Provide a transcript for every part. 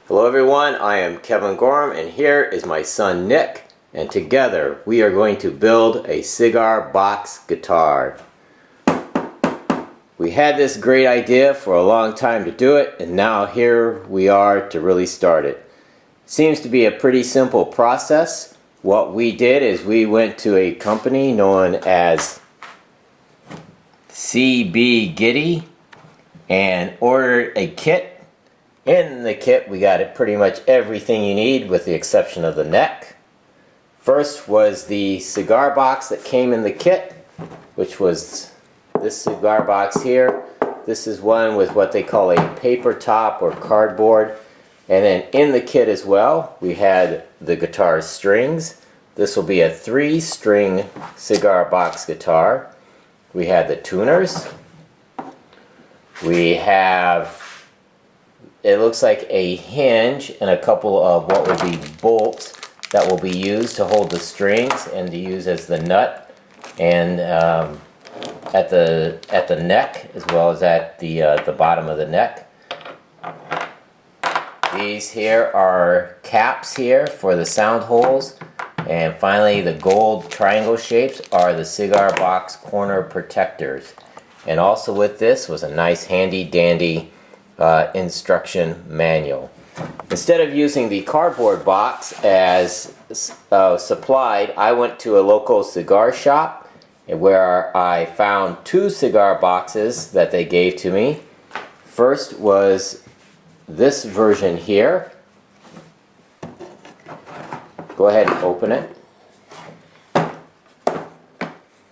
Hello everyone, I am Kevin Gorham and here is my son Nick, and together we are going to build a cigar box guitar. We had this great idea for a long time to do it, and now here we are to really start it. Seems to be a pretty simple process. What we did is we went to a company known as CBG and ordered a kit. In the kit we got it pretty much everything you need with the exception of the neck. First was the cigar box that came in the kit, which was this cigar box here. This is one with what they call a paper top or cardboard. And then in the kit as well we had the guitar strings. This will be a 3-string cigar box guitar. We had the tuners. We have, it looks like a hinge and a couple of what will be bolts that will be used to hold the strings and to use as the nut and at the neck as well as at the bottom of the neck. These here are caps here for the sound holes, and finally the gold triangle shapes are the cigar box corner protectors. And also with this was a nice handy dandy instruction manual. Instead of using the cardboard box as supplied, I went to a local cigar shop where I found 2 cigar boxes that they gave to me. First was this version here. Go ahead and open it.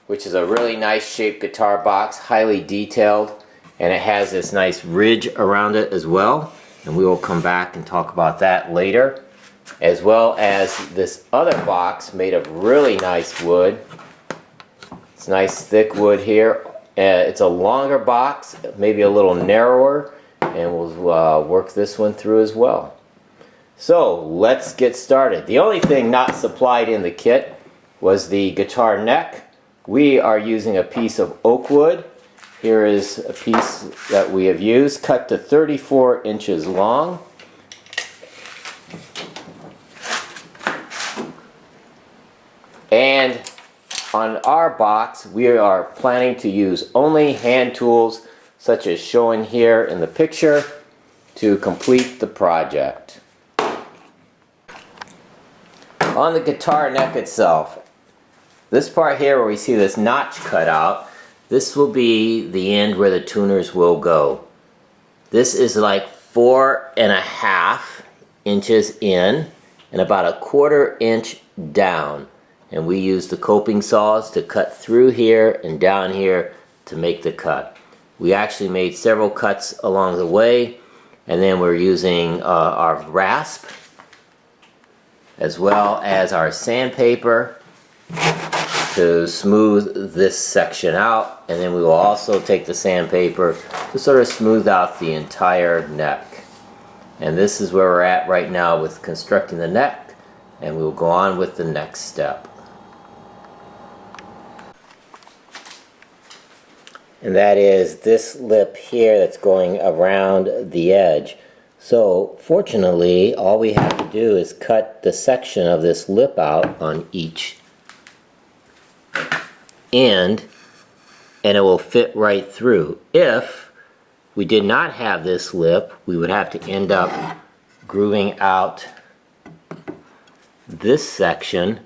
Which is a really nice shaped guitar box, highly detailed, and it has this nice ridge around it as well, and we will come back and talk about that later, as well as this other box made of really nice wood. It's nice thick wood here. It's a longer box, maybe a little narrower, and we'll work this one through as well. So let's get started. The only thing not supplied in the kit was the guitar neck. We are using a piece of oak wood. Here is a piece that we have used, cut to 34 inches long. And on our box, we are planning to use only hand tools, such as shown here in the picture, to complete the project. On the guitar neck itself, this part here where we see this notch cut out, this will be the end where the tuners will go. This is like 4.5 inches in and about 1/4 inch down. And we use the coping saws to cut through here and down here to make the cut. We actually made several cuts along the way, and then we're using our rasp as well as our sandpaper to smooth this section out, and then we will also take the sandpaper to sort of smooth out the entire neck. And this is where we're at right now with constructing the neck, and we will go on with the next step. And that is this lip here that's going around the edge. So fortunately, all we have to do is cut the section of this lip out on each end, and it will fit right through. If we did not have this lip, we would have to end up grooving out this section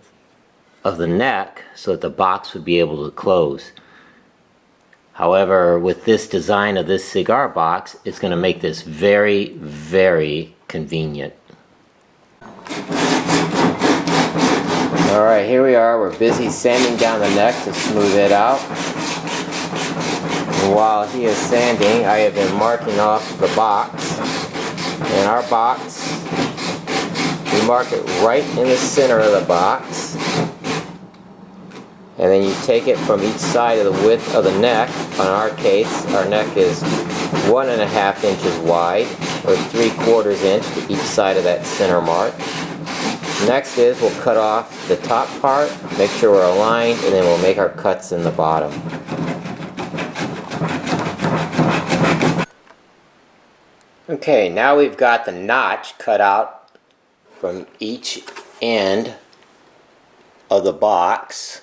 of the neck so that the box would be able to close. However, with this design of this cigar box, it's going to make this very, very convenient. Alright, here we are. We're busy sanding down the neck to smooth it out. And while he is sanding, I have been marking off the box. And our box, we mark it right in the center of the box. And then you take it from each side of the width of the neck. On our case, our neck is 1.5 inches wide, or 3/4 inch to each side of that center mark. Next is we'll cut off the top part, make sure we're aligned, and then we'll make our cuts in the bottom. Okay, now we've got the notch cut out from each end of the box.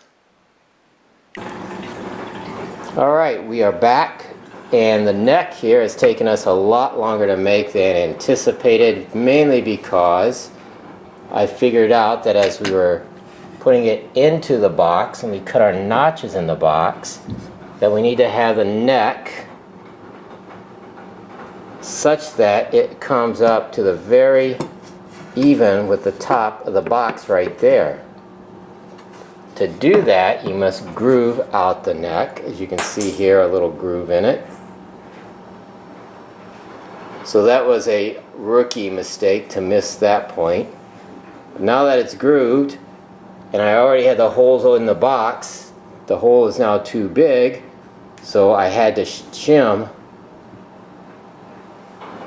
Alright, we are back, and the neck here has taken us a lot longer to make than anticipated, mainly because I figured out that as we were putting it into the box and we cut our notches in the box, that we need to have the neck such that it comes up to the very even with the top of the box right there. To do that, you must groove out the neck. As you can see here, a little groove in it. So that was a rookie mistake to miss that point. Now that it's grooved, and I already had the holes in the box, the hole is now too big, so I had to shim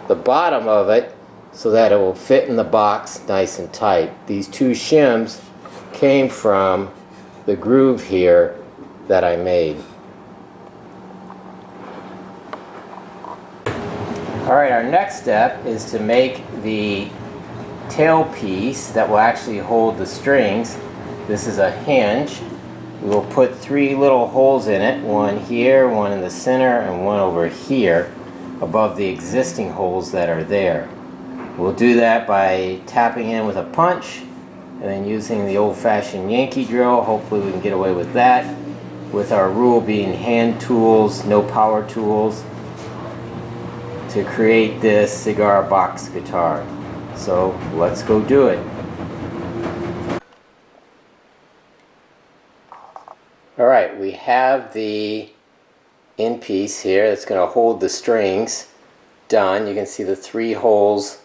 the bottom of it so that it will fit in the box nice and tight. These two shims came from the groove here that I made. Alright, our next step is to make the tailpiece that will actually hold the strings. This is a hinge. We will put 3 little holes in it, one here, one in the center, and one over here above the existing holes that are there. We'll do that by tapping in with a punch and then using the old-fashioned Yankee drill. Hopefully we can get away with that, with our rule being hand tools, no power tools, to create this cigar box guitar. So let's go do it. Alright, we have the end piece here that's going to hold the strings done. You can see the 3 holes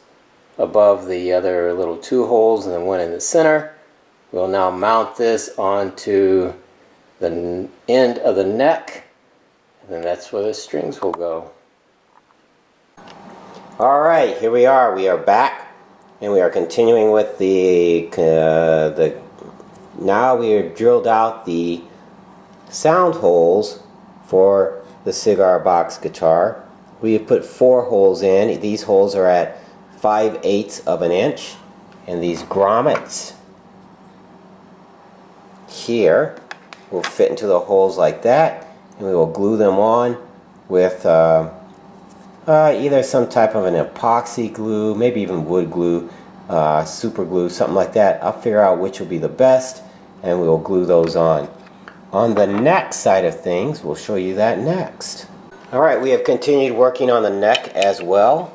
above the other little 2 holes and then one in the center. We'll now mount this onto the end of the neck, and then that's where the strings will go. Alright, here we are. We are back, and we are continuing with now we have drilled out the sound holes for the cigar box guitar. We have put 4 holes in. These holes are at 5/8 of an inch, and these grommets here will fit into the holes like that, and we will glue them on with either some type of an epoxy glue, maybe even wood glue, super glue, something like that. I'll figure out which will be the best, and we will glue those on. On the neck side of things, we'll show you that next. Alright, we have continued working on the neck as well.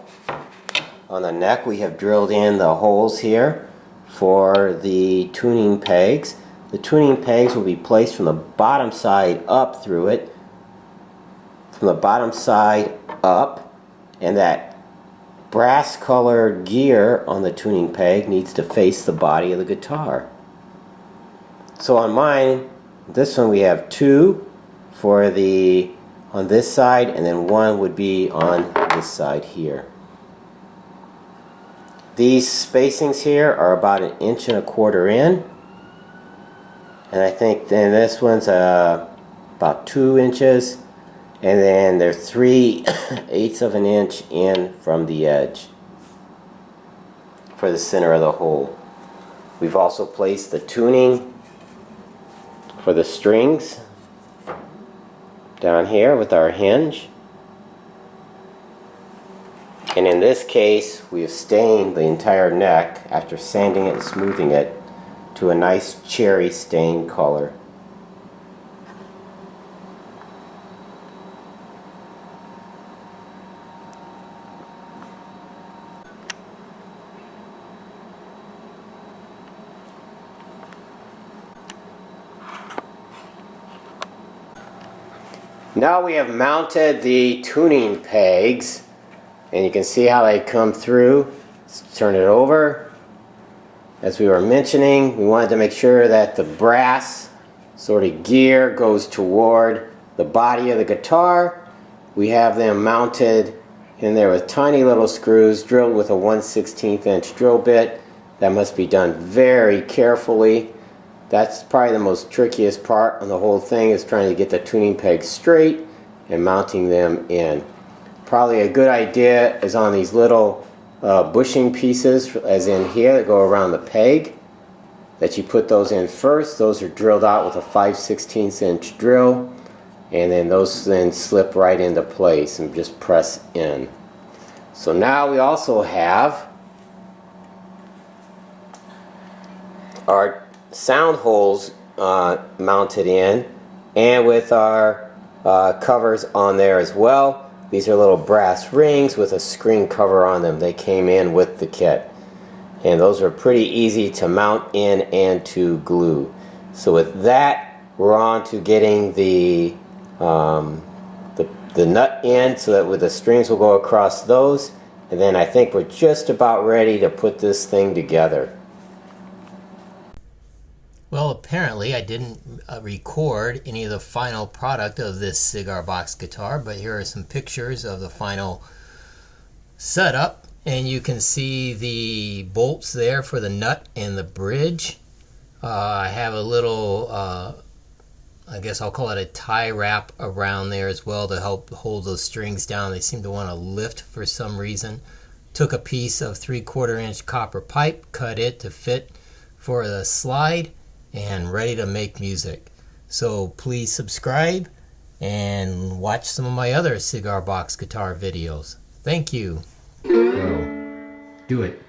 On the neck we have drilled in the holes here for the tuning pegs. The tuning pegs will be placed from the bottom side up through it. From the bottom side up, and that brass colored gear on the tuning peg needs to face the body of the guitar. So on mine, this one we have 2 for on this side, and then 1 would be on this side here. These spacings here are about 1.25 inches in, and I think then this one's about 2 inches, and then they're 3/8 of an inch in from the edge for the center of the hole. We've also placed the tuning for the strings down here with our hinge, and in this case we have stained the entire neck after sanding it and smoothing it to a nice cherry stain color. Now we have mounted the tuning pegs, and you can see how they come through. Let's turn it over. As we were mentioning, we wanted to make sure that the brass sort of gear goes toward the body of the guitar. We have them mounted in there with tiny little screws drilled with a 1/16 inch drill bit. That must be done very carefully. That's probably the most trickiest part on the whole thing, is trying to get the tuning pegs straight and mounting them in. probably a good idea is on these little bushing pieces, as in here, that go around the peg, that you put those in first. Those are drilled out with a 5/16 inch drill, and then those then slip right into place and just press in. So now we also have our sound holes mounted in, and with our covers on there as well. These are little brass rings with a screen cover on them. They came in with the kit, and those are pretty easy to mount in and to glue. So with that, we're on to getting the nut in, so that with the strings will go across those, and then I think we're just about ready to put this thing together. Well, apparently I didn't record any of the final product of this cigar box guitar, but here are some pictures of the final setup, and you can see the bolts there for the nut and the bridge. I have a little, I guess I'll call it a tie wrap around there as well to help hold those strings down. They seem to want to lift for some reason. Took a piece of 3/4 inch copper pipe, cut it to fit for the slide, and ready to make music. So please subscribe and watch some of my other cigar box guitar videos. Thank you. So, do it.